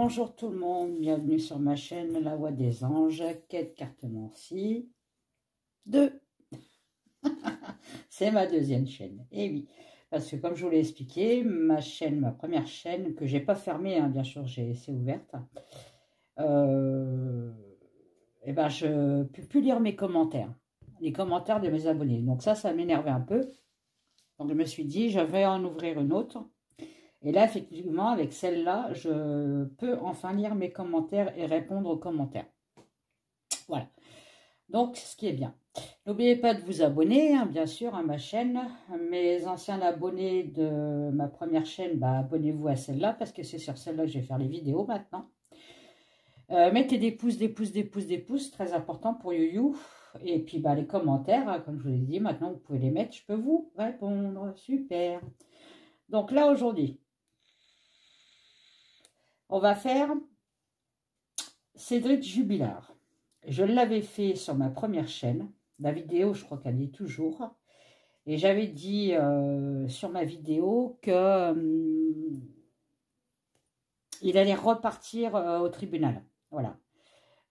Bonjour tout le monde, bienvenue sur ma chaîne La Voix des Anges, Quête Cartomancie 2. C'est ma deuxième chaîne, et oui, parce que comme je vous l'ai expliqué, ma première chaîne, que j'ai pas fermée, hein, bien sûr, j'ai laissé ouverte, et ben je peux plus lire mes commentaires, les commentaires de mes abonnés. Donc ça m'énervait un peu. Donc je me suis dit, je vais en ouvrir une autre. Et là, effectivement, avec celle-là, je peux enfin lire mes commentaires et répondre aux commentaires. Voilà. Donc, ce qui est bien. N'oubliez pas de vous abonner, hein, bien sûr, à ma chaîne. Mes anciens abonnés de ma première chaîne, abonnez-vous à celle-là, parce que c'est sur celle-là que je vais faire les vidéos maintenant. Mettez des pouces, des pouces, des pouces, des pouces, très important pour YouYou. Et puis, les commentaires, hein, comme je vous l'ai dit, maintenant, vous pouvez les mettre, je peux vous répondre. Super. Donc là, aujourd'hui, on va faire Cédric Jubilard. Je l'avais fait sur ma première chaîne. La vidéo, je crois qu'elle est toujours. Et j'avais dit sur ma vidéo que il allait repartir au tribunal. Voilà.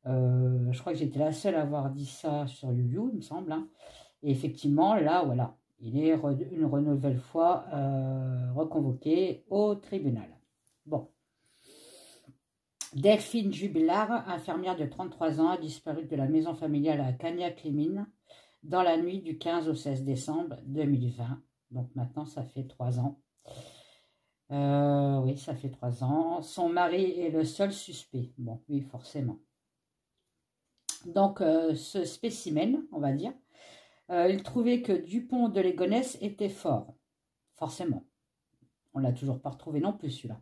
Je crois que j'étais la seule à avoir dit ça sur YouYou, il me semble. Hein. Et effectivement, là, voilà. Il est une nouvelle fois reconvoqué au tribunal. Bon. Delphine Jubilard, infirmière de 33 ans, a disparu de la maison familiale à Cagnac-les-Mines dans la nuit du 15 au 16 décembre 2020. Donc maintenant, ça fait 3 ans. Oui, ça fait 3 ans. Son mari est le seul suspect. Bon, oui, forcément. Donc, ce spécimen, on va dire, il trouvait que Dupont de Ligonnès était fort. Forcément. On ne l'a toujours pas retrouvé non plus, celui-là.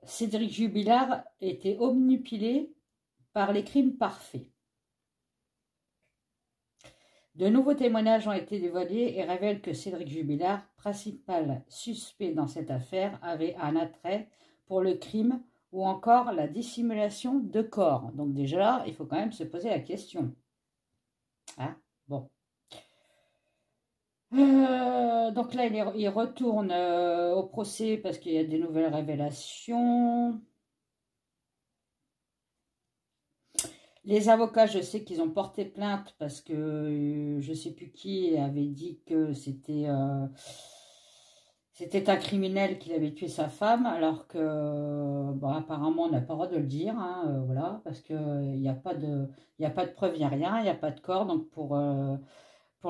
Cédric Jubilard était obnubilé par les crimes parfaits. De nouveaux témoignages ont été dévoilés et révèlent que Cédric Jubilard, principal suspect dans cette affaire, avait un attrait pour le crime ou encore la dissimulation de corps. Donc déjà là, il faut quand même se poser la question. Hein? Bon. Donc là, il retourne au procès parce qu'il y a des nouvelles révélations. Les avocats, je sais qu'ils ont porté plainte parce que je ne sais plus qui avait dit que c'était un criminel qui avait tué sa femme, alors que apparemment on n'a pas le droit de le dire, hein, voilà, parce qu'il n'y a pas de preuve, il n'y a rien, il n'y a pas de corps, donc pour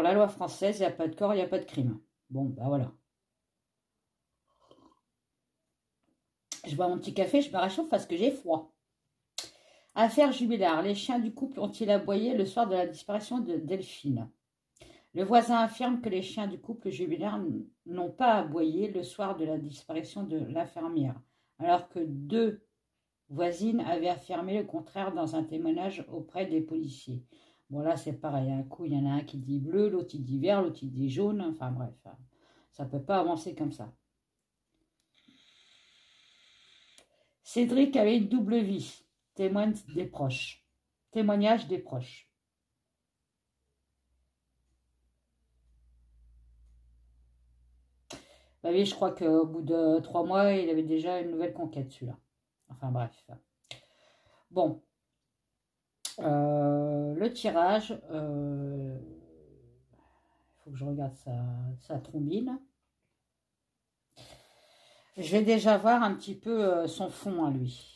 la loi française, il n'y a pas de corps, il n'y a pas de crime. Bon, voilà. Je bois mon petit café, je me réchauffe parce que j'ai froid. Affaire Jubilard. Les chiens du couple ont-ils aboyé le soir de la disparition de Delphine? Le voisin affirme que les chiens du couple Jubilard n'ont pas aboyé le soir de la disparition de l'infirmière, alors que 2 voisines avaient affirmé le contraire dans un témoignage auprès des policiers. Bon, là, c'est pareil. Un coup, il y en a un qui dit bleu, l'autre il dit vert, l'autre il dit jaune. Enfin, bref, ça ne peut pas avancer comme ça. Cédric avait une double vie. Témoignage des proches. Oui, je crois qu'au bout de 3 mois, il avait déjà une nouvelle conquête, celui-là. Enfin, bref. Bon. Le tirage. Il faut que je regarde sa trombine. Je vais déjà voir un petit peu son fond à lui.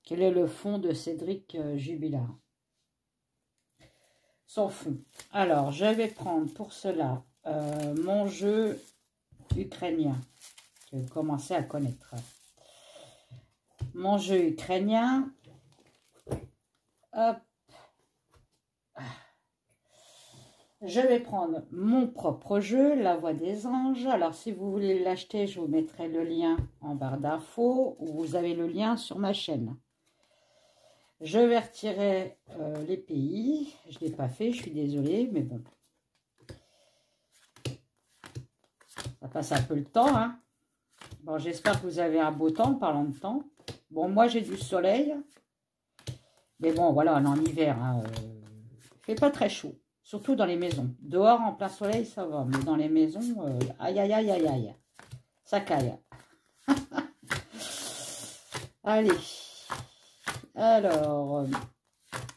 Quel est le fond de Cédric Jubilard? Son fond. Alors, je vais prendre pour cela mon jeu ukrainien. Je vais commencer à connaître. Mon jeu ukrainien. Hop. Je vais prendre mon propre jeu, La Voix des Anges. Alors, si vous voulez l'acheter, je vous mettrai le lien en barre d'infos ou vous avez le lien sur ma chaîne. Je vais retirer les pays. Je ne l'ai pas fait, je suis désolée, mais bon. Ça passe un peu le temps, hein. Bon, j'espère que vous avez un beau temps, parlant de temps. Bon, moi, j'ai du soleil. Mais bon, voilà, on est en hiver. Hein, il fait pas très chaud. Surtout dans les maisons. Dehors, en plein soleil, ça va. Mais dans les maisons, aïe, aïe, aïe, aïe, aïe. Ça caille. Allez. Alors,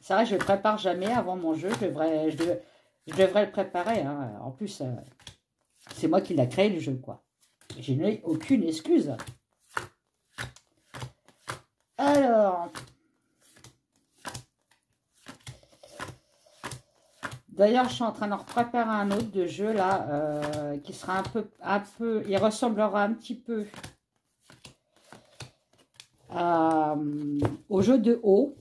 c'est vrai, je ne le prépare jamais avant mon jeu. Je devrais le préparer, hein. En plus, c'est moi qui l'a créé, le jeu, quoi. Je n'ai aucune excuse. Alors, d'ailleurs, je suis en train de préparer un autre de jeu, là, qui sera il ressemblera un petit peu au jeu de haut.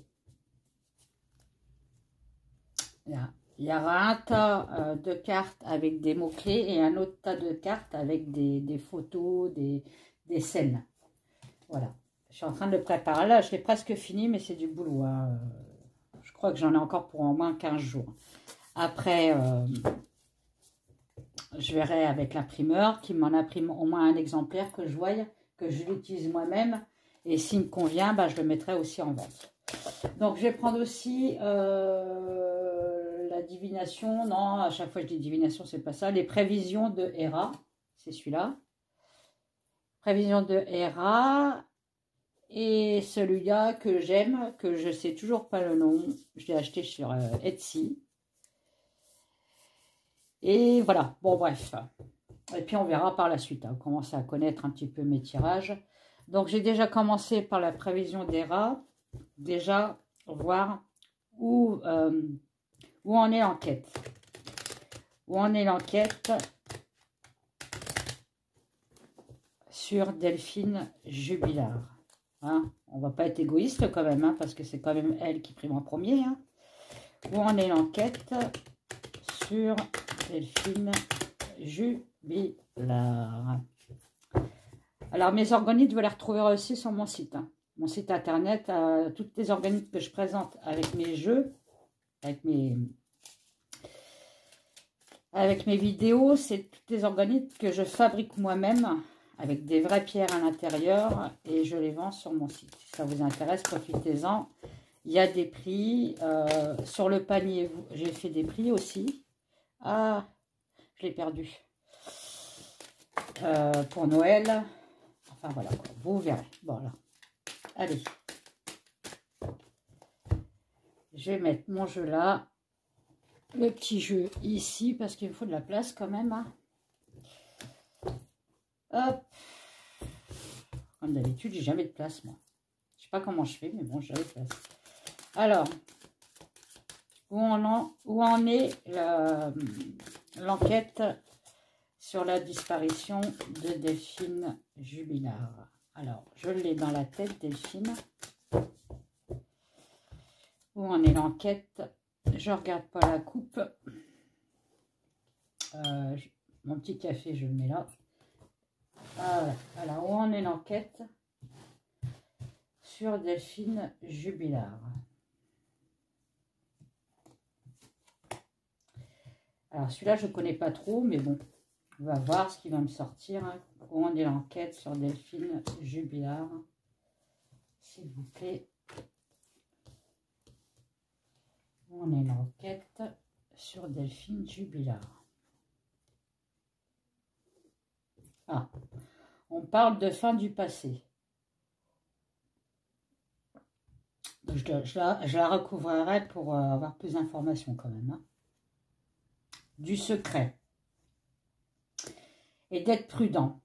Il y aura un tas de cartes avec des mots-clés et un autre tas de cartes avec des photos, des scènes. Voilà. Je suis en train de le préparer. Là, je l'ai presque fini, mais c'est du boulot, hein. Je crois que j'en ai encore pour au moins 15 jours. Après, je verrai avec l'imprimeur qui m'en imprime au moins un exemplaire que je voie, que je l'utilise moi-même. Et s'il me convient, bah, je le mettrai aussi en vente. Donc, je vais prendre aussi la divination. Non, à chaque fois je dis divination, c'est pas ça. Les prévisions de Hera. C'est celui-là. Prévisions de Hera. Et celui-là que j'aime, que je sais toujours pas le nom. Je l'ai acheté sur Etsy. Et voilà. Bon, bref. Et puis, on verra par la suite. Hein, commencer à connaître un petit peu mes tirages. Donc, j'ai déjà commencé par la prévision d'Hera. Déjà, voir où en est l'enquête. Où en est l'enquête sur Delphine Jubilard. Hein, on va pas être égoïste quand même, hein, parce que c'est quand même elle qui prime en premier. Hein. Où en est l'enquête sur Delphine Jubilard. Alors, mes organites, vous les retrouverez aussi sur mon site. Hein. Mon site internet, toutes les organites que je présente avec mes jeux, avec mes vidéos, c'est toutes les organites que je fabrique moi-même, avec des vraies pierres à l'intérieur, et je les vends sur mon site. Si ça vous intéresse, profitez-en. Il y a des prix. Sur le panier, j'ai fait des prix aussi. Ah, je l'ai perdu. Pour Noël. Enfin, voilà, quoi. Vous verrez. Voilà. Allez. Je vais mettre mon jeu là. Le petit jeu ici, parce qu'il me faut de la place quand même. Hein. Hop. Comme d'habitude, j'ai jamais de place, moi. Je sais pas comment je fais, mais bon, j'ai jamais de place. Alors, où en est l'enquête sur la disparition de Delphine Jubilard? Alors, je l'ai dans la tête, Delphine. Où en est l'enquête? Je regarde pas la coupe. Mon petit café, je le mets là. Voilà. Alors, où en est l'enquête sur Delphine Jubilard? Alors, celui-là, je ne connais pas trop, mais bon, on va voir ce qui va me sortir. Hein. Où en est l'enquête sur Delphine Jubilard? S'il vous plaît. Où en est l'enquête sur Delphine Jubilard? Ah, on parle de fin du passé. Je la recouvrirai pour avoir plus d'informations quand même. Hein. Du secret. Et d'être prudent.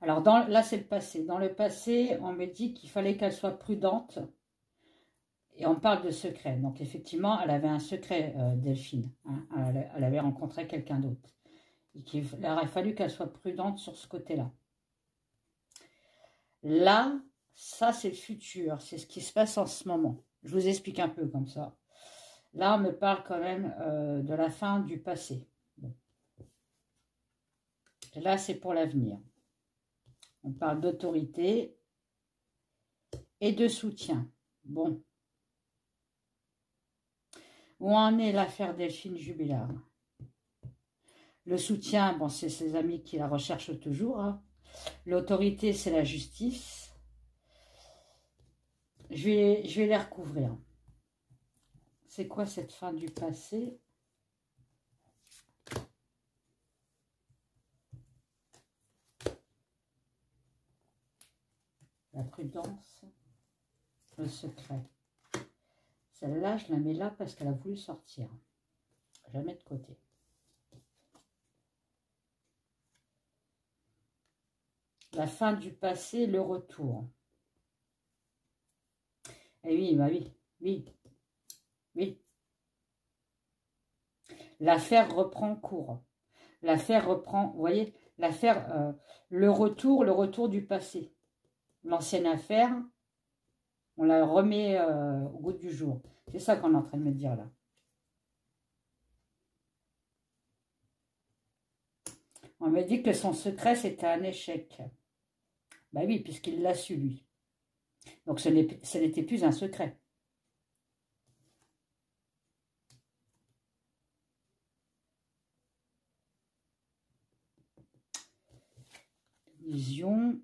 Alors là, c'est le passé. Dans le passé, on me dit qu'il fallait qu'elle soit prudente. Et on parle de secret. Donc effectivement, elle avait un secret, Delphine. Hein. Elle avait rencontré quelqu'un d'autre. Et qu'il aurait fallu qu'elle soit prudente sur ce côté-là. Là, ça c'est le futur. C'est ce qui se passe en ce moment. Je vous explique un peu comme ça. Là, on me parle quand même de la fin du passé. Bon. Là, c'est pour l'avenir. On parle d'autorité et de soutien. Bon. Où en est l'affaire Delphine Jubilard? Le soutien, bon, c'est ses amis qui la recherchent toujours. Hein. L'autorité, c'est la justice. Je vais les recouvrir. C'est quoi cette fin du passé? La prudence. Le secret. Celle-là, je la mets là parce qu'elle a voulu sortir. Je la mets de côté. La fin du passé, le retour. Eh oui, bah oui, oui, oui. L'affaire reprend cours. L'affaire reprend, vous voyez, l'affaire, le retour du passé. L'ancienne affaire, on la remet au goût du jour. C'est ça qu'on est en train de me dire là. On me dit que son secret, c'était un échec. Bah oui, puisqu'il l'a su, lui. Donc, ce n'était plus un secret. Vision.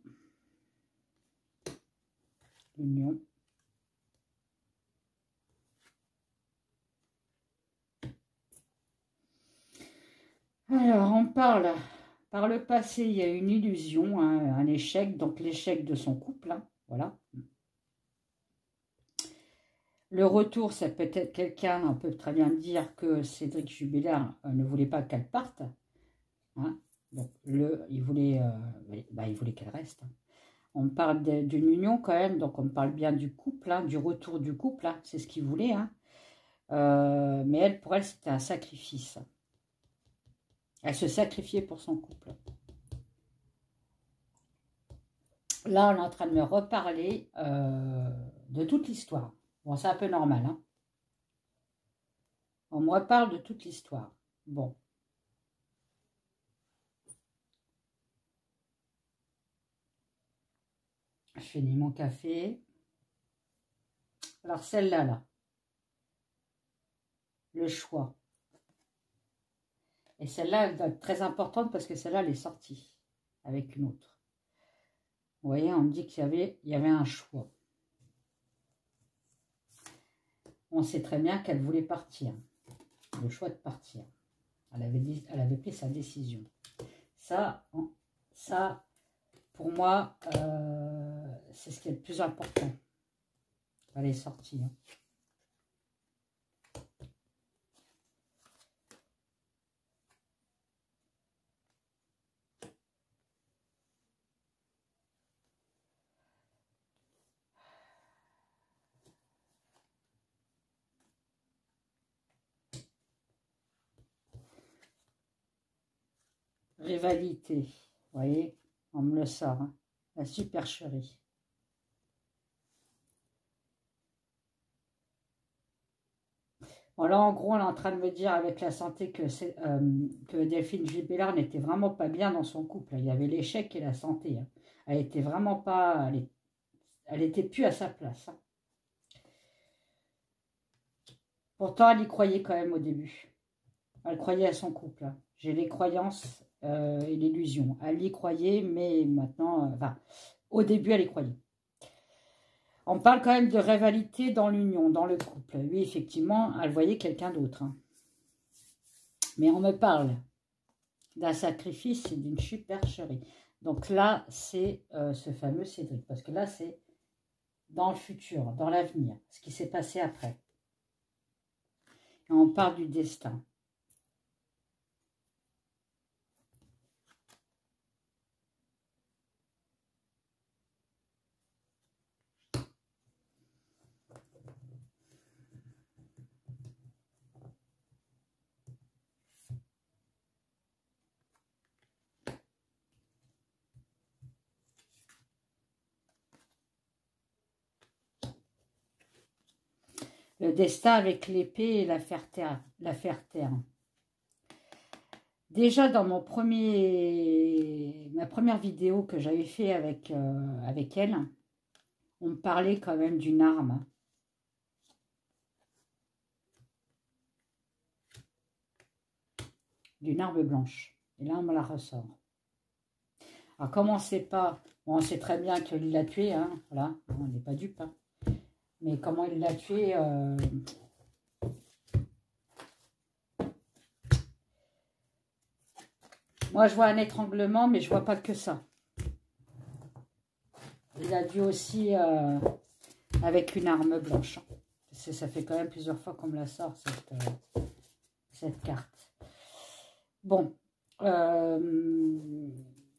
Union. Alors, on parle, par le passé, il y a une illusion, hein, un échec, donc l'échec de son couple, hein, voilà. Le retour, ça peut être quelqu'un, on peut très bien dire que Cédric Jubilard ne voulait pas qu'elle parte, hein, donc il voulait, il voulait qu'elle reste. Hein. On parle d'une union quand même, donc on parle bien du couple, hein, du retour du couple, hein, c'est ce qu'il voulait, hein. Mais elle, pour elle, c'était un sacrifice. Elle se sacrifiait pour son couple. Là, on est en train de me reparler de toute l'histoire. Bon, c'est un peu normal. Hein. On me reparle de toute l'histoire. Bon. Je finis mon café. Alors, celle-là, là. Le choix. Et celle-là, elle doit être très importante parce que celle-là, elle est sortie avec une autre. Vous voyez, on me dit qu'il y avait un choix. On sait très bien qu'elle voulait partir. Le choix de partir. Elle avait pris sa décision. Ça, pour moi, c'est ce qui est le plus important. Elle est sortie. Hein. Rivalité, vous voyez, on me le sort, hein. La supercherie. Bon, là, en gros, on est en train de me dire avec la santé que Delphine Gilbert n'était vraiment pas bien dans son couple. Il y avait l'échec et la santé. Hein. Elle était vraiment pas... Elle était plus à sa place. Hein. Pourtant, elle y croyait quand même au début. Elle croyait à son couple. Hein. J'ai les croyances et l'illusion. Elle y croyait, mais maintenant... au début, elle y croyait. On parle quand même de rivalité dans l'union, dans le couple. Oui, effectivement, elle voyait quelqu'un d'autre. Hein. Mais on me parle d'un sacrifice et d'une supercherie. Donc là, c'est ce fameux Cédric. Parce que là, c'est dans le futur, dans l'avenir, ce qui s'est passé après. Et on parle du destin. Le destin avec l'épée et l'affaire terre. Déjà dans ma première vidéo que j'avais fait avec elle, on me parlait quand même d'une arme. D'une arme blanche. Et là, on me la ressort. Alors, comme on ne sait pas, bon, on sait très bien qu'il l'a tué, hein, voilà, on n'est pas dupe. Hein. Mais comment il l'a tué, moi, je vois un étranglement, mais je vois pas que ça. Il a dû aussi avec une arme blanche. Ça fait quand même plusieurs fois qu'on me la sort, cette carte. Bon, je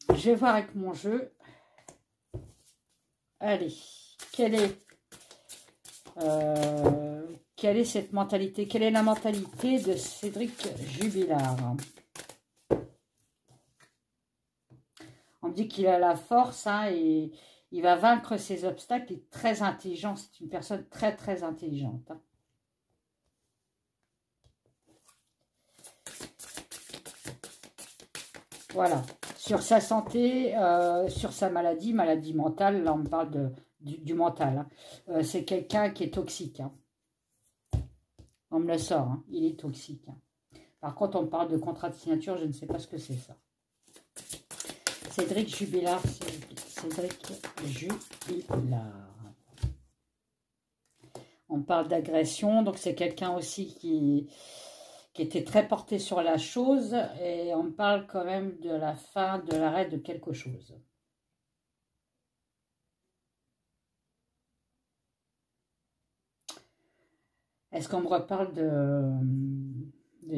vais voir avec mon jeu. Allez, quelle est cette mentalité? Quelle est la mentalité de Cédric Jubilard? On dit qu'il a la force, hein, et il va vaincre ses obstacles. Il est très intelligent. C'est une personne très, très intelligente. Hein. Voilà. Sur sa santé, sur sa maladie mentale, là on parle du mental. Hein. C'est quelqu'un qui est toxique. Hein. On me le sort, hein. Il est toxique. Hein. Par contre, on parle de contrat de signature, je ne sais pas ce que c'est ça. Cédric Jubilard, Cédric Jubilard. On parle d'agression, donc c'est quelqu'un aussi qui était très porté sur la chose, et on parle quand même de la fin, de l'arrêt de quelque chose. Est-ce qu'on me reparle de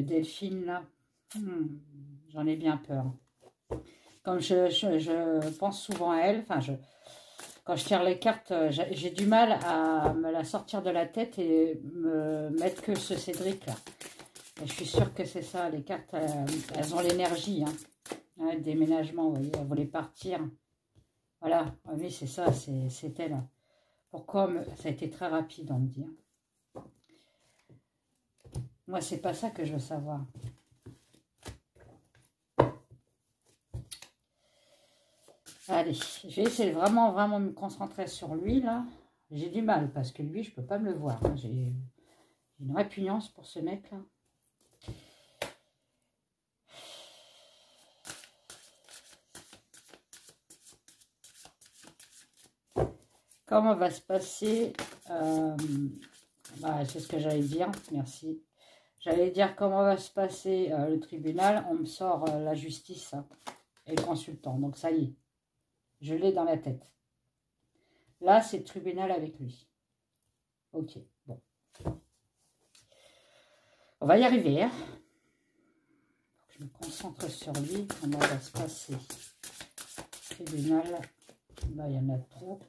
Delphine, là? J'en ai bien peur. Comme je pense souvent à elle, enfin, quand je tire les cartes, j'ai du mal à me la sortir de la tête et me mettre que ce Cédric-là. Je suis sûre que c'est ça, les cartes, elles ont l'énergie, hein. Hein, le déménagement, vous voyez, elles voulaient partir. Voilà, oui, c'est ça, c'est elle. Pourquoi ça a été très rapide, on me dit. Moi, c'est pas ça que je veux savoir. Allez, je vais essayer de vraiment me concentrer sur lui, là. J'ai du mal, parce que lui, je peux pas me le voir. Hein. J'ai une répugnance pour ce mec-là. Comment va se passer c'est ce que j'allais dire, merci. J'allais dire comment va se passer le tribunal. On me sort la justice, hein, et le consultant. Donc ça y est, je l'ai dans la tête. Là, c'est le tribunal avec lui. Ok, bon. On va y arriver. Hein. Je me concentre sur lui. Comment va se passer? Tribunal. Là, il y en a trop.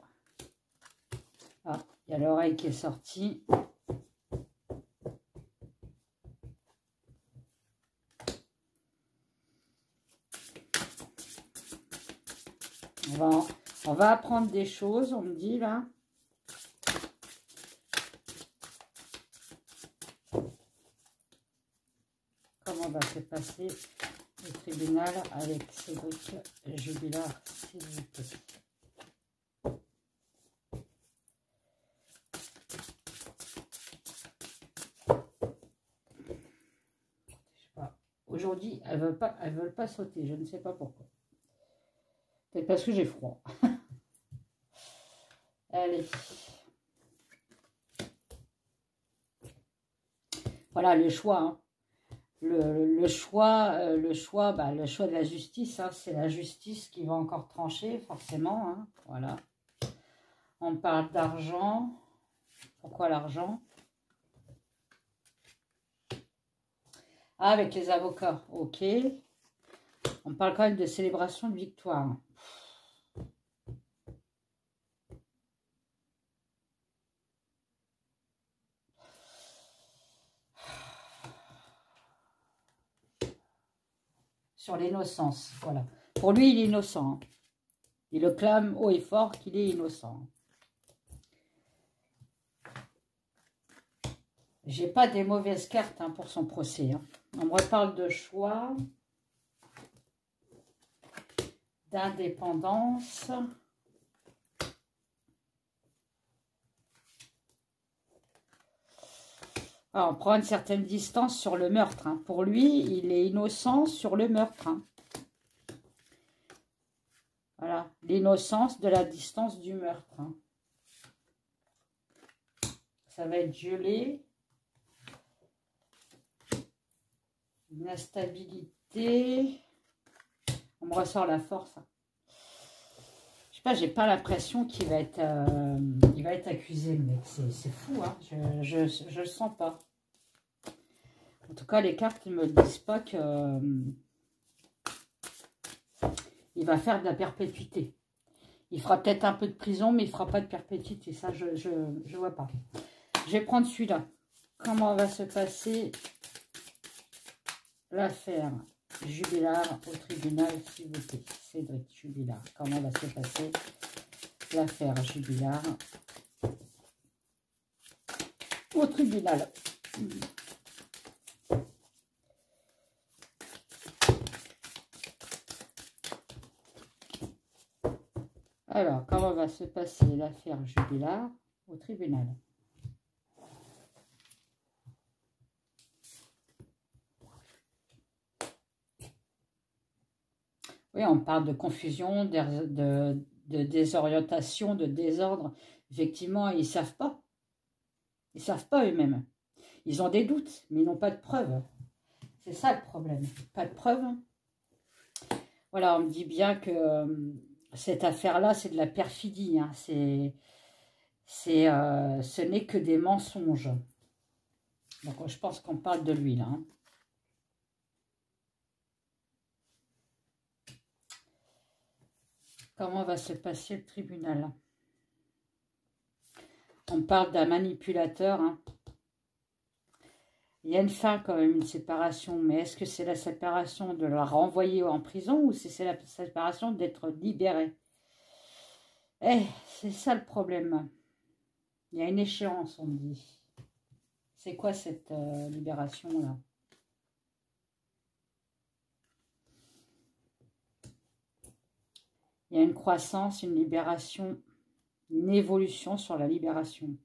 Ah, il y a l'oreille qui est sortie. On va apprendre des choses, on me dit là. Comment va se passer le tribunal avec Cédric Jubilard, s'il vous plaît. Aujourd'hui, elles veulent pas sauter, je ne sais pas pourquoi. Peut-être parce que j'ai froid. Allez. Voilà le choix. Hein. Le choix de la justice, hein, c'est la justice qui va encore trancher, forcément. Hein, voilà. On parle d'argent. Pourquoi l'argent? Ah, avec les avocats, ok. On parle quand même de célébration de victoire. Sur l'innocence, voilà. Pour lui, il est innocent. Il le clame haut et fort qu'il est innocent. J'ai pas des mauvaises cartes, hein, pour son procès. Hein. On me reparle de choix, d'indépendance. Alors, on prend une certaine distance sur le meurtre. Hein. Pour lui, il est innocent sur le meurtre. Hein. Voilà, l'innocence de la distance du meurtre. Hein. Ça va être gelé. Une instabilité. On me ressort la force. Hein. Je pas, j'ai pas l'impression qu'il il va être accusé, le mec. C'est fou, hein. Je le sens pas. En tout cas, les cartes ne me disent pas que il va faire de la perpétuité. Il fera peut-être un peu de prison, mais il fera pas de perpétuité. Ça, je vois pas. Je vais prendre celui-là. Comment va se passer l'affaire Jubilard au tribunal, s'il vous plaît? Cédric Jubilard. Comment va se passer l'affaire Jubilard au tribunal? Alors, comment va se passer l'affaire Jubilard au tribunal? Oui, on parle de confusion, de désorientation, de désordre. Effectivement, ils ne savent pas. Ils ne savent pas eux-mêmes. Ils ont des doutes, mais ils n'ont pas de preuves. C'est ça le problème. Pas de preuves. Voilà, on me dit bien que cette affaire-là, c'est de la perfidie. Hein. Ce n'est que des mensonges. Donc, je pense qu'on parle de lui, là. Hein. Comment va se passer le tribunal? On parle d'un manipulateur. Hein. Il y a une fin quand même, une séparation. Mais est-ce que c'est la séparation de la renvoyer en prison ou c'est la séparation d'être libéré? Eh, c'est ça le problème. Il y a une échéance, on me dit. C'est quoi cette libération-là? Il y a une croissance, une libération, une évolution sur la libération.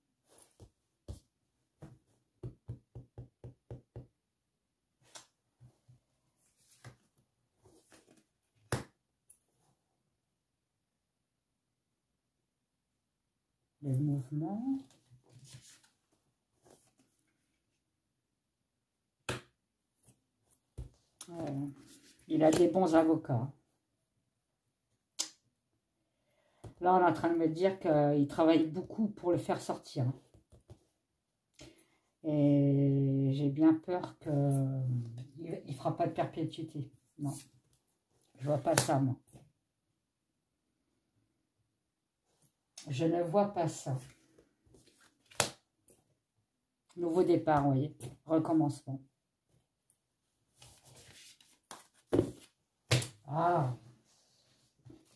Le mouvement. Il a des bons avocats. Là, on est en train de me dire qu'il travaille beaucoup pour le faire sortir. Et j'ai bien peur qu'il ne fera pas de perpétuité. Non, je vois pas ça, moi. Je ne vois pas ça. Nouveau départ, vous voyez. Recommencement. Ah,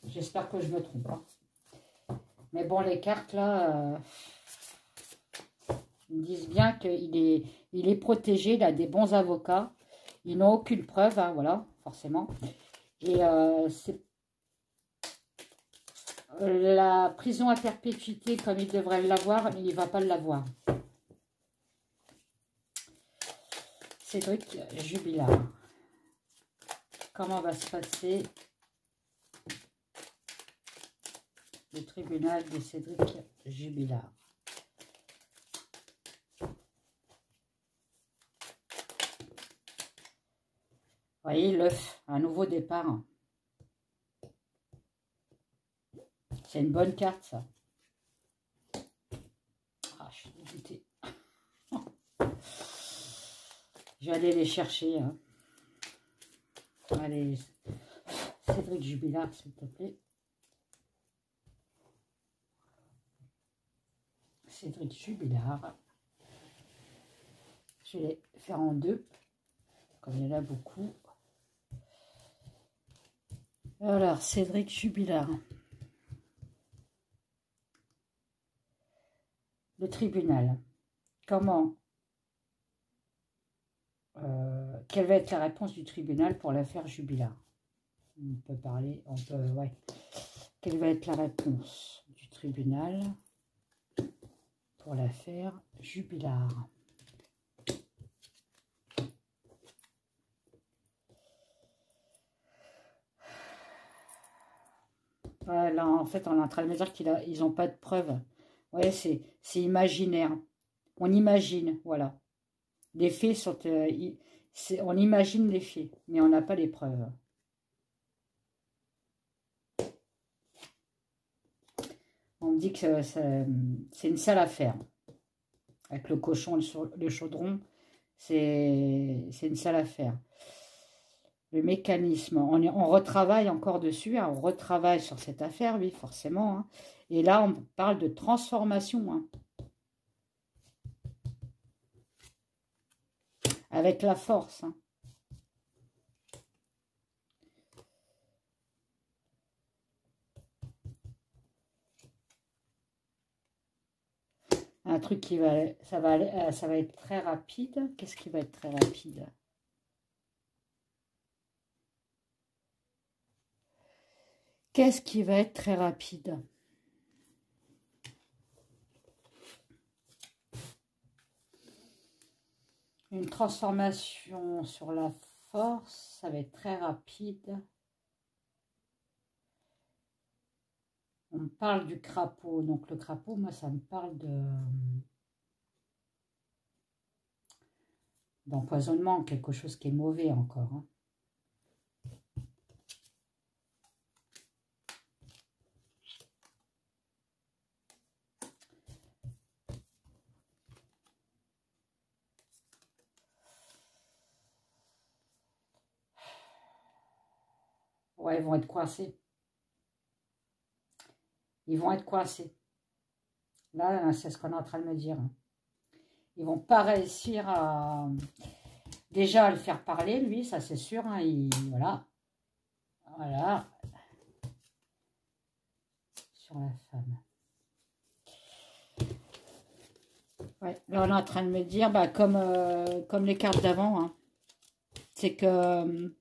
j'espère que je me trompe pas. Mais bon, les cartes, là, ils me disent bien qu'il est protégé, il a des bons avocats. Ils n'ont aucune preuve, hein, voilà, forcément. Et c'est la prison à perpétuité, comme il devrait l'avoir, mais il ne va pas l'avoir. Cédric Jubilard. Comment va se passer le tribunal de Cédric Jubilard? Vous voyez, l'œuf, un nouveau départ. C'est une bonne carte, ça. Ah, je suis dégoûtée. Je vais aller les chercher. Hein. Allez, Cédric Jubilard, s'il te plaît. Cédric Jubilard. Je vais les faire en deux, comme il y en a beaucoup. Alors, Cédric Jubilard. Le tribunal. Comment quelle va être la réponse du tribunal pour l'affaire Jubilard? On peut parler, ouais. Quelle va être la réponse du tribunal pour l'affaire Jubilard? Ouais, là, en fait, on est en train de me dire qu'ils n'ont pas de preuves. Ouais, c'est imaginaire. On imagine, voilà. Les faits sont... on imagine les faits, mais on n'a pas les preuves. On me dit que c'est une sale affaire. Avec le cochon, le chaudron, c'est une sale affaire. Le mécanisme, on retravaille encore dessus, hein, on retravaille sur cette affaire, oui, forcément. Hein. Et là, on parle de transformation. Hein. Avec la force. Hein. Un truc qui va, ça va être très rapide. Qu'est-ce qui va être très rapide? Qu'est-ce qui va être très rapide? Une transformation sur la force, ça va être très rapide. On me parle du crapaud. Donc le crapaud, moi, ça me parle d'empoisonnement, quelque chose qui est mauvais encore. Hein. Ouais, ils vont être coincés. Ils vont être coincés. Là, c'est ce qu'on est en train de me dire. Ils vont pas réussir à... Déjà, à le faire parler, lui, ça c'est sûr. Hein, voilà. Voilà. Sur la femme. Ouais, là, on est en train de me dire, bah, comme les cartes d'avant, hein, c'est que...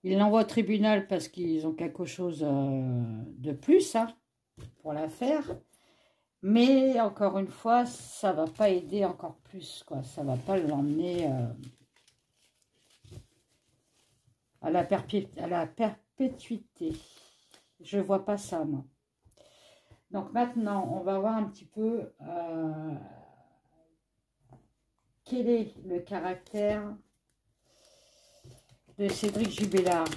Ils l'envoient au tribunal parce qu'ils ont quelque chose de plus hein, pour la faire. Mais encore une fois, ça ne va pas aider encore plus. Quoi. Ça ne va pas l'emmener à la perpétuité. Je ne vois pas ça, moi. Donc maintenant, on va voir un petit peu quel est le caractère de Cédric Jubilard.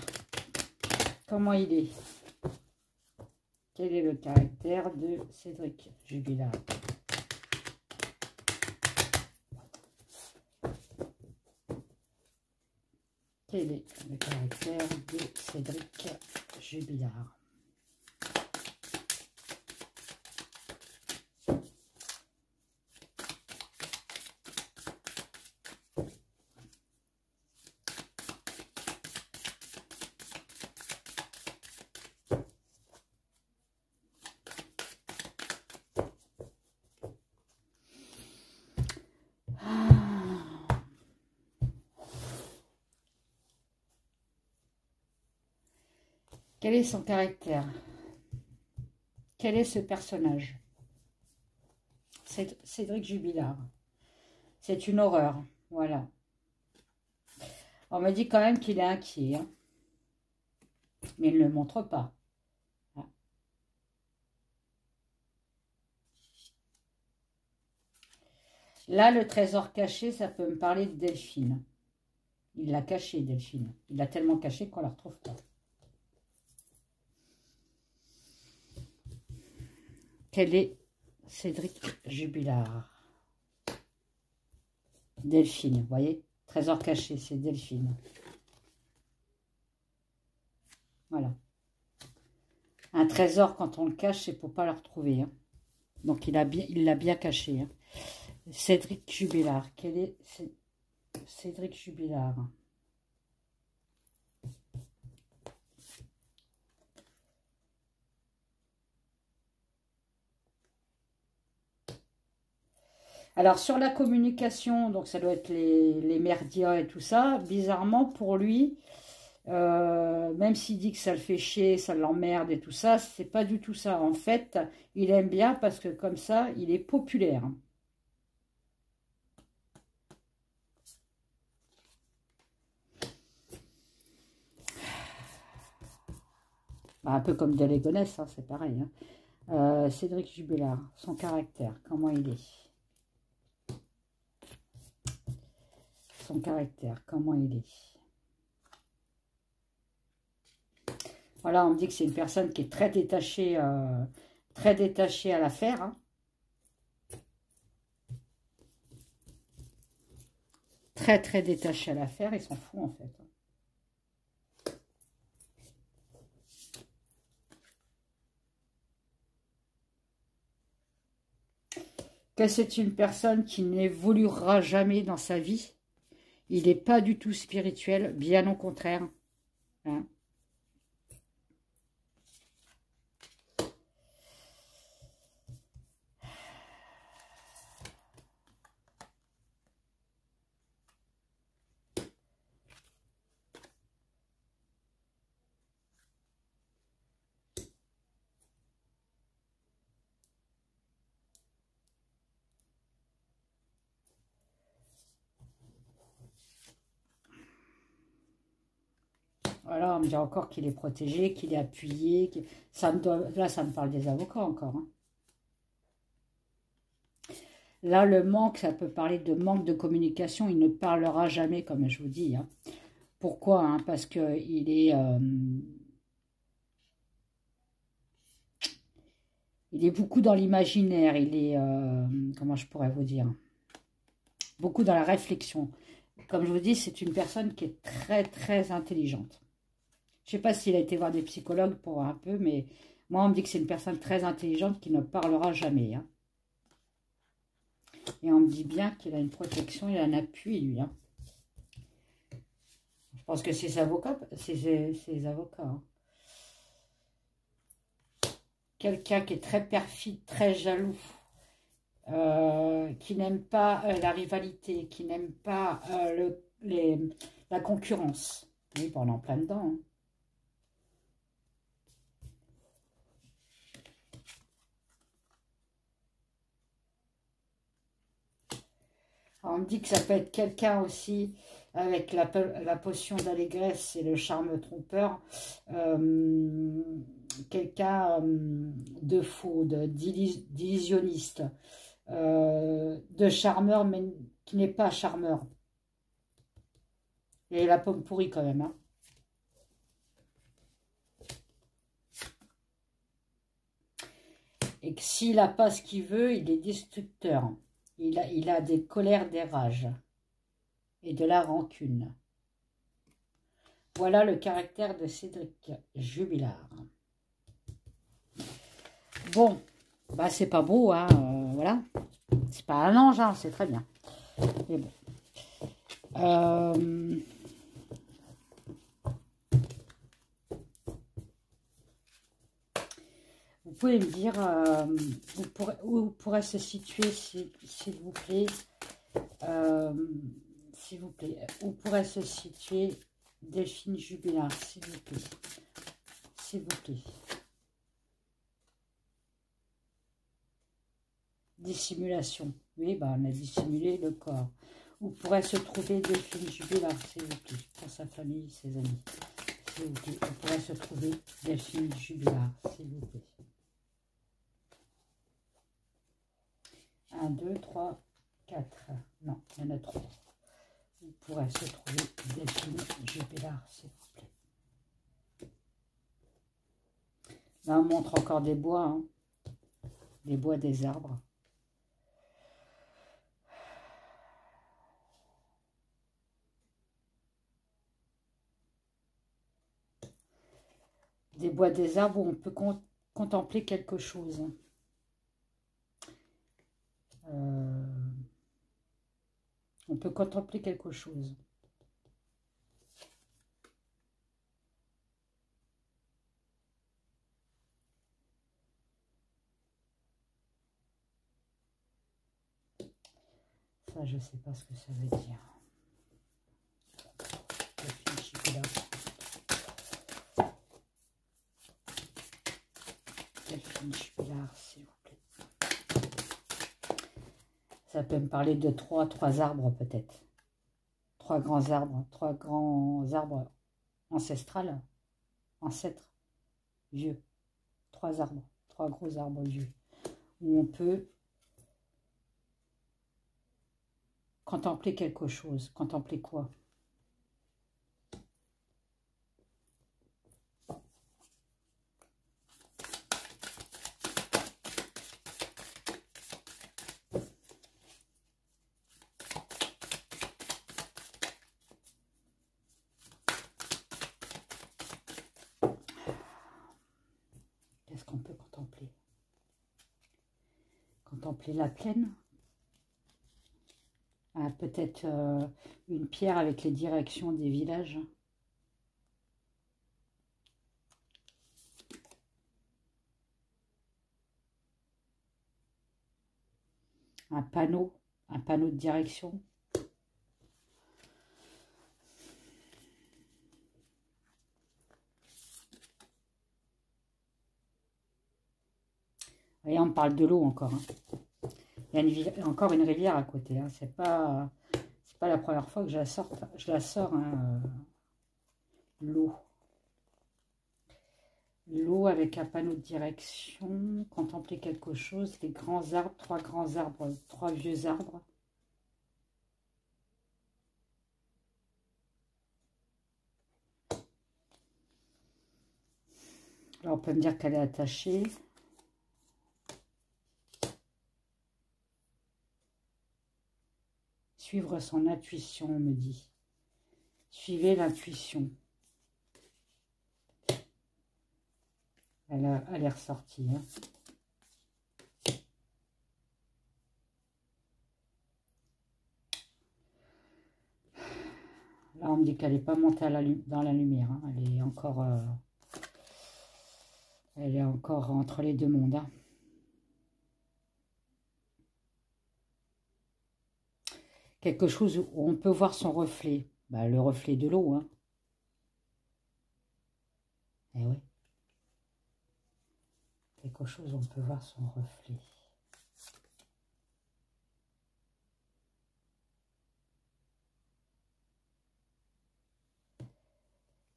Comment il est? Quel est le caractère de Cédric Jubilard? Quel est le caractère de Cédric Jubilard? Quel est son caractère? Quel est ce personnage? Cédric Jubilard. C'est une horreur, voilà. On me dit quand même qu'il est inquiet, hein, mais il ne le montre pas. Ah. Là, le trésor caché, ça peut me parler de Delphine. Il l'a caché, Delphine. Il l'a tellement caché qu'on ne la retrouve pas. Quel est Cédric Jubilard? Delphine, vous voyez? Trésor caché, c'est Delphine. Voilà. Un trésor, quand on le cache, c'est pour ne pas le retrouver. Hein. Donc, il l'a bien caché. Hein. Cédric Jubilard. Quel est Cédric Jubilard? Alors, sur la communication, donc ça doit être les merdias et tout ça, bizarrement, pour lui, même s'il dit que ça le fait chier, ça l'emmerde et tout ça, c'est pas du tout ça. En fait, il aime bien parce que comme ça, il est populaire. Bah, un peu comme de Légonesse, hein, c'est pareil. Hein. Cédric Jubilard, son caractère, comment il est? Son caractère, comment il est? Voilà, on me dit que c'est une personne qui est très détachée à l'affaire. Hein. Très, très détachée à l'affaire, ils s'en fout en fait. Que c'est une personne qui n'évoluera jamais dans sa vie. Il n'est pas du tout spirituel, bien au contraire. Hein. Voilà, on me dit encore qu'il est protégé, qu'il est appuyé. Là, ça me parle des avocats encore. Hein. Là, le manque, ça peut parler de manque de communication. Il ne parlera jamais, comme je vous dis. Hein. Pourquoi hein? Parce qu'il est... il est beaucoup dans l'imaginaire. Il est... comment je pourrais vous dire? Beaucoup dans la réflexion. Comme je vous dis, c'est une personne qui est très, très intelligente. Je ne sais pas s'il a été voir des psychologues pour un peu, mais moi, on me dit que c'est une personne très intelligente qui ne parlera jamais. Hein. Et on me dit bien qu'il a une protection, il a un appui, lui. Hein. Je pense que c'est ses avocats. Ses avocats. Hein. Quelqu'un qui est très perfide, très jaloux, qui n'aime pas la rivalité, qui n'aime pas la concurrence. Oui, on est en plein dedans. Hein. On me dit que ça peut être quelqu'un aussi avec la potion d'allégresse et le charme trompeur. Quelqu'un de faux, d'illusionniste, de charmeur, mais qui n'est pas charmeur. Et la pomme pourrie quand même. Hein. Et que s'il n'a pas ce qu'il veut, il est destructeur. Il a des colères, des rages et de la rancune. Voilà le caractère de Cédric Jubilard. Bon, bah c'est pas beau, hein, voilà. C'est pas un ange, hein, c'est très bien. Mais bon. Vous pouvez me dire où pourrait se situer, s'il vous plaît, où pourrait se situer Delphine Jubilard, s'il vous plaît, s'il vous plaît. Dissimulation, oui, bah on a dissimulé le corps. Où pourrait se trouver Delphine Jubilard, s'il vous plaît, pour sa famille, ses amis, s'il vous plaît. Où pourrait se trouver Delphine Jubilard, s'il vous plaît. 1, 2, 3, 4. Non, il y en a 3. Où pourrait se trouver Delphine Jubilard, s'il vous plaît. Là, on montre encore des bois, hein. Des bois, des arbres. Des bois, des arbres où on peut contempler quelque chose. On peut contempler quelque chose. Ça, je ne sais pas ce que ça veut dire. Delphine Jubilard, s'il vous plaît. Ça peut me parler de trois arbres peut-être. 3 grands arbres ancestrales, ancêtres, vieux. 3 arbres, 3 gros arbres vieux. Où on peut contempler quelque chose. Contempler quoi? contempler. Contempler la plaine. Ah, peut-être une pierre avec les directions des villages. Un panneau de direction. Et on parle de l'eau encore. Hein. Il y a encore une rivière à côté. Hein. C'est pas la première fois que je la sors hein, l'eau. L'eau avec un panneau de direction. Contempler quelque chose. Des grands arbres, 3 grands arbres, 3 vieux arbres. Là, on peut me dire qu'elle est attachée. Suivre son intuition, on me dit. Suivez l'intuition. Elle est ressortie. Hein. Là, on me dit qu'elle n'est pas montée dans la lumière. Hein. Elle est encore entre les deux mondes. Hein. Quelque chose où on peut voir son reflet. Bah, le reflet de l'eau. Hein. Eh oui. Quelque chose où on peut voir son reflet.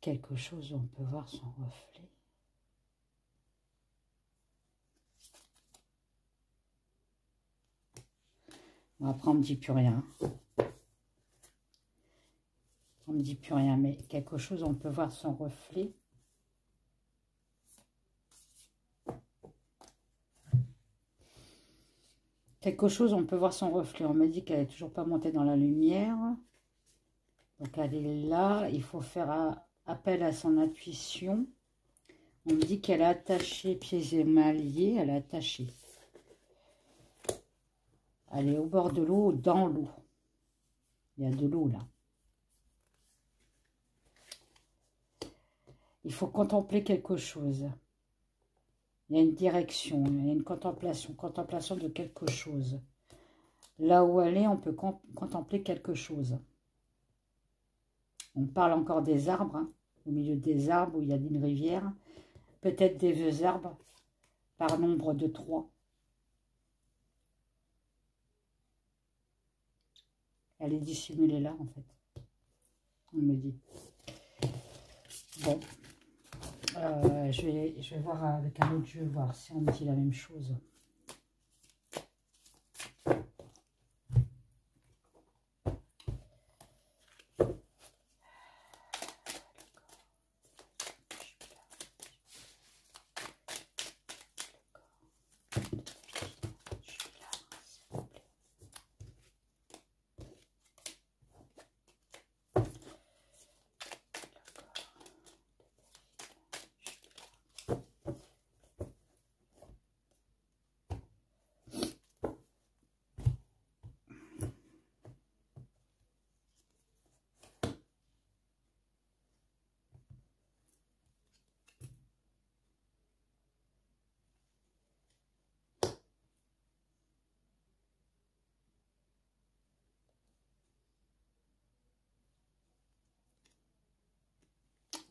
Quelque chose où on peut voir son reflet. Bon, après, on ne me dit plus rien. On ne me dit plus rien, mais quelque chose où on peut voir son reflet. Quelque chose, on peut voir son reflet. On m'a dit qu'elle n'est toujours pas montée dans la lumière. Donc, elle est là. Il faut faire appel à son intuition. On me dit qu'elle est attachée, pieds et mains liés. Elle est attachée. Elle est au bord de l'eau, dans l'eau. Il y a de l'eau, là. Il faut contempler quelque chose. Il y a une direction, il y a une contemplation de quelque chose. Là où elle est, on peut contempler quelque chose. On parle encore des arbres, hein, au milieu des arbres où il y a une rivière. Peut-être des vieux arbres par nombre de 3. Elle est dissimulée là, en fait. On me dit. Bon. Je vais voir avec un autre jeu, voir si on me dit la même chose.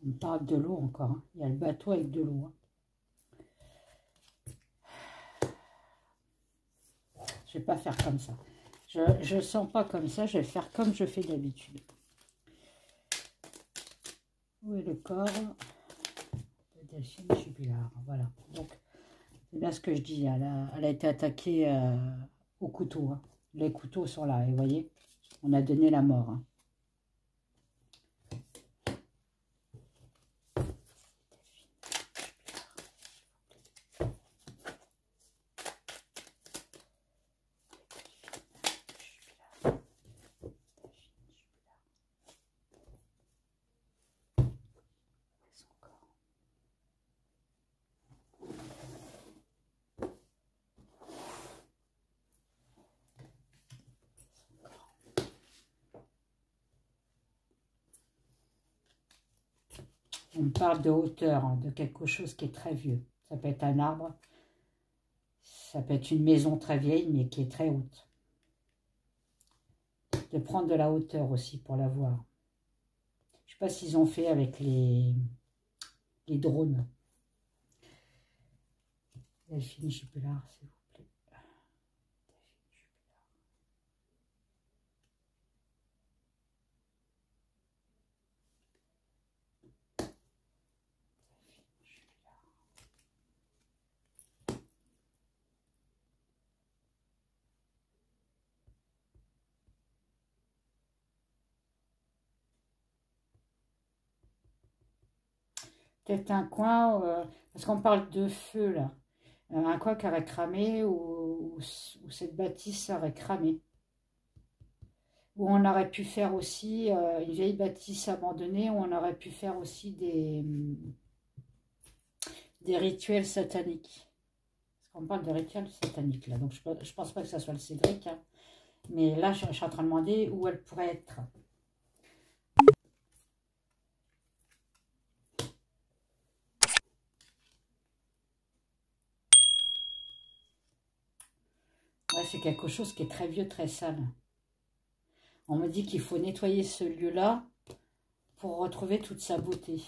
On parle de l'eau encore. Hein. Il y a le bateau avec de l'eau. Hein. Je ne vais pas faire comme ça. Je ne sens pas comme ça. Je vais faire comme je fais d'habitude. Où est le corps de Delphine Jubilard? Voilà. Donc, c'est bien ce que je dis. Elle a été attaquée au couteau. Hein. Les couteaux sont là. Et vous voyez, on a donné la mort. Hein. On parle de hauteur, hein, de quelque chose qui est très vieux. Ça peut être un arbre, ça peut être une maison très vieille, mais qui est très haute. De prendre de la hauteur aussi pour la voir. Je ne sais pas s'ils ont fait avec les drones. Delphine Jupilar, s'il vous plaît. Peut-être un coin, parce qu'on parle de feu là, un coin qui aurait cramé ou cette bâtisse aurait cramé. Où on aurait pu faire aussi une vieille bâtisse abandonnée, où on aurait pu faire aussi des rituels sataniques. Parce qu'on parle de rituels sataniques là, donc je pense pas que ça soit le Cédric, hein. Mais là je suis en train de demander où elle pourrait être. Ouais, c'est quelque chose qui est très vieux, très sale. On me dit qu'il faut nettoyer ce lieu-là pour retrouver toute sa beauté.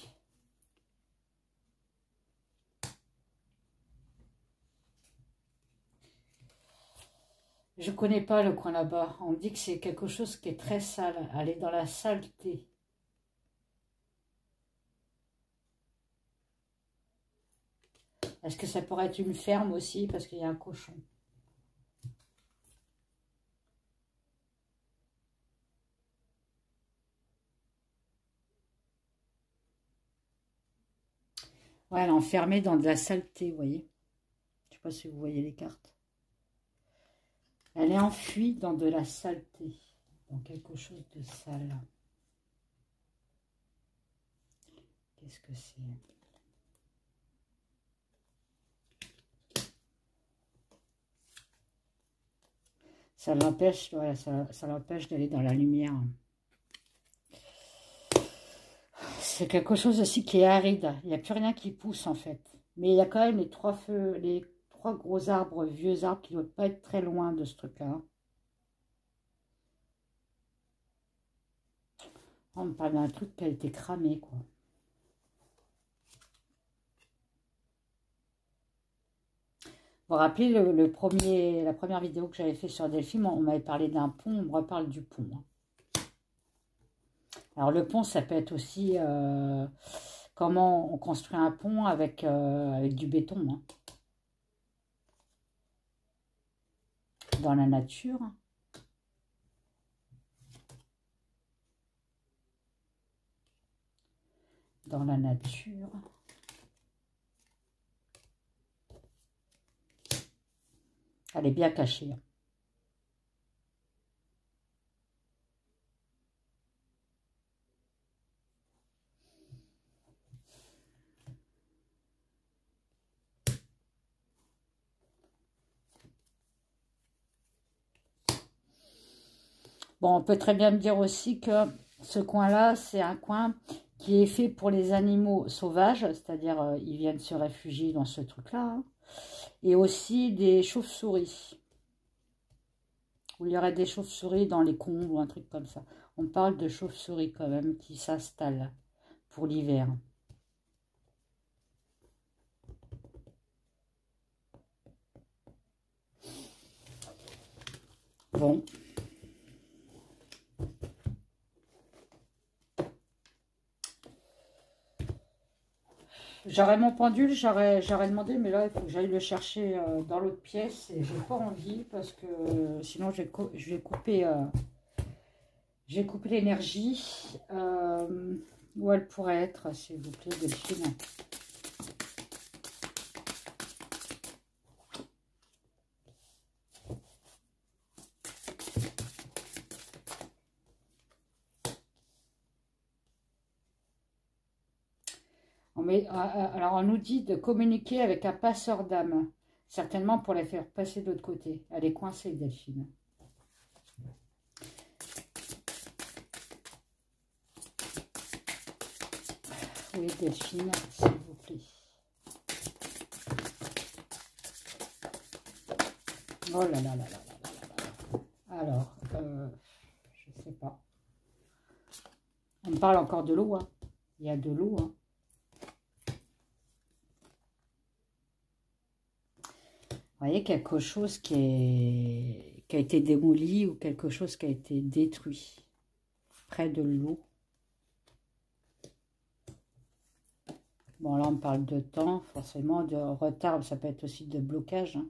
Je ne connais pas le coin là-bas. On me dit que c'est quelque chose qui est très sale. Aller dans la saleté. Est-ce que ça pourrait être une ferme aussi parce qu'il y a un cochon? Ouais, elle est enfermée dans de la saleté, vous voyez. Je ne sais pas si vous voyez les cartes. Elle est enfuie dans de la saleté. Dans quelque chose de sale. Qu'est-ce que c'est? Ça l'empêche, voilà, ça l'empêche d'aller dans la lumière. C'est quelque chose aussi qui est aride. Il n'y a plus rien qui pousse en fait. Mais il y a quand même les trois gros arbres, vieux arbres qui ne doivent pas être très loin de ce truc-là. On me parle d'un truc qui a été cramé, quoi. Vous vous rappelez la première vidéo que j'avais fait sur Delphine, on m'avait parlé d'un pont, on me reparle du pont. Alors le pont, ça peut être aussi comment on construit un pont avec du béton. Hein. Dans la nature. Dans la nature. Elle est bien cachée. Bon, on peut très bien me dire aussi que ce coin-là, c'est un coin qui est fait pour les animaux sauvages, c'est-à-dire ils viennent se réfugier dans ce truc-là, hein, et aussi des chauves-souris. Où il y aurait des chauves-souris dans les combes ou un truc comme ça. On parle de chauves-souris quand même qui s'installent pour l'hiver. Bon. J'aurais mon pendule, j'aurais demandé, mais là, il faut que j'aille le chercher dans l'autre pièce. Et j'ai pas envie parce que sinon, je vais couper, l'énergie. Où elle pourrait être, s'il vous plaît, Delphine. Alors, on nous dit de communiquer avec un passeur d'âme. Certainement pour les faire passer de l'autre côté. Elle est coincée, Delphine. Oui, Delphine, s'il vous plaît. Oh là là là là là là là là. Alors, je sais pas. On me parle encore de l'eau, hein. Il y a de l'eau, hein. Vous voyez, quelque chose qui a été démoli ou quelque chose qui a été détruit près de l'eau. Bon, là, on parle de temps, forcément, de retard. Ça peut être aussi de blocage, hein.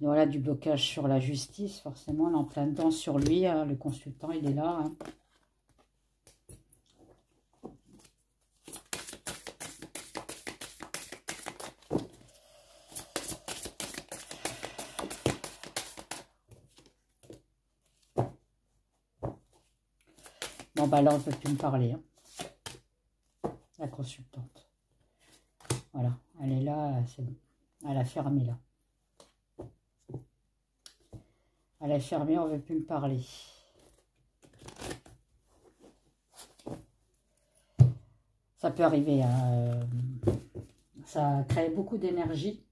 Voilà, du blocage sur la justice, forcément, là, en plein dedans sur lui, hein, le consultant, il est là, hein. Bon, bah là, on ne peut plus me parler, hein, la consultante. Voilà, elle est là, c'est bon. Elle a fermé, là. Elle a fermé, on ne veut plus me parler. Ça peut arriver, hein. Ça crée beaucoup d'énergie.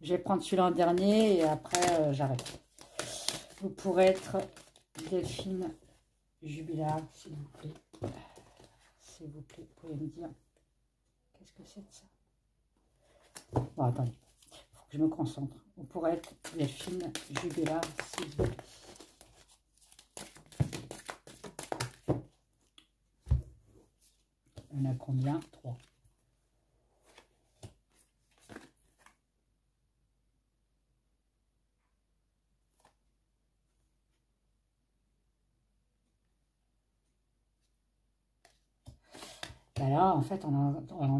Je vais prendre celui-là en dernier et après, j'arrête. Vous pourrez être Delphine Jubilard, s'il vous plaît. S'il vous plaît, vous pouvez me dire qu'est-ce que c'est de ça? Bon, attendez, il faut que je me concentre. Vous pourrez être Delphine Jubilard, s'il vous plaît. On a combien? 3. Ben là, en fait, on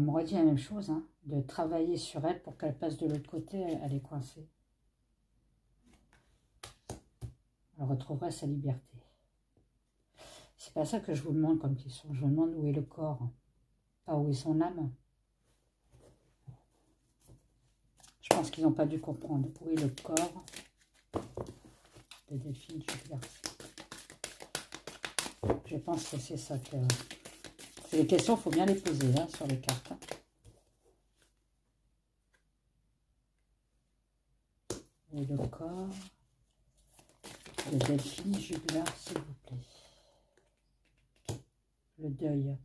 m'aurait dit la même chose, hein, de travailler sur elle pour qu'elle passe de l'autre côté, elle est coincée. Elle retrouverait sa liberté. C'est pas ça que je vous demande comme question. Je vous demande où est le corps, hein, pas où est son âme. Je pense qu'ils n'ont pas dû comprendre où est le corps de Delphine Jubilard. Je pense que c'est ça que... C'est les questions, il faut bien les poser, hein, sur les cartes. Et le corps de Delphine Jubilard, s'il vous plaît. Le deuil.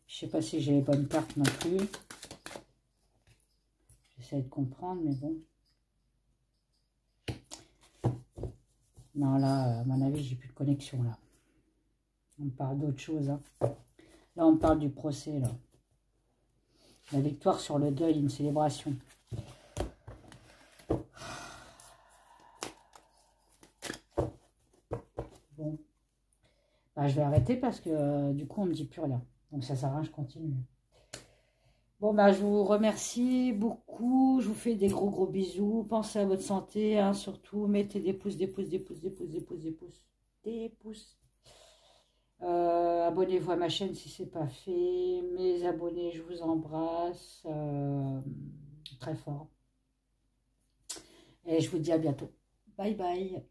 Je sais pas si j'ai les bonnes cartes non plus. J'essaie de comprendre, mais bon. Non, là, à mon avis, j'ai plus de connexion, là. On parle d'autre chose, hein. Là, on parle du procès, là. La victoire sur le deuil, une célébration. Bon. Bah, je vais arrêter parce que, du coup, on ne me dit plus rien. Donc, ça sert à rien, je continue. Bon, bah, je vous remercie beaucoup. Je vous fais des gros, gros bisous. Pensez à votre santé, hein, surtout. Mettez des pouces, des pouces, des pouces, des pouces, des pouces, des pouces. Des pouces. Abonnez-vous à ma chaîne si ce n'est pas fait. Mes abonnés, je vous embrasse très fort. Et je vous dis à bientôt. Bye bye.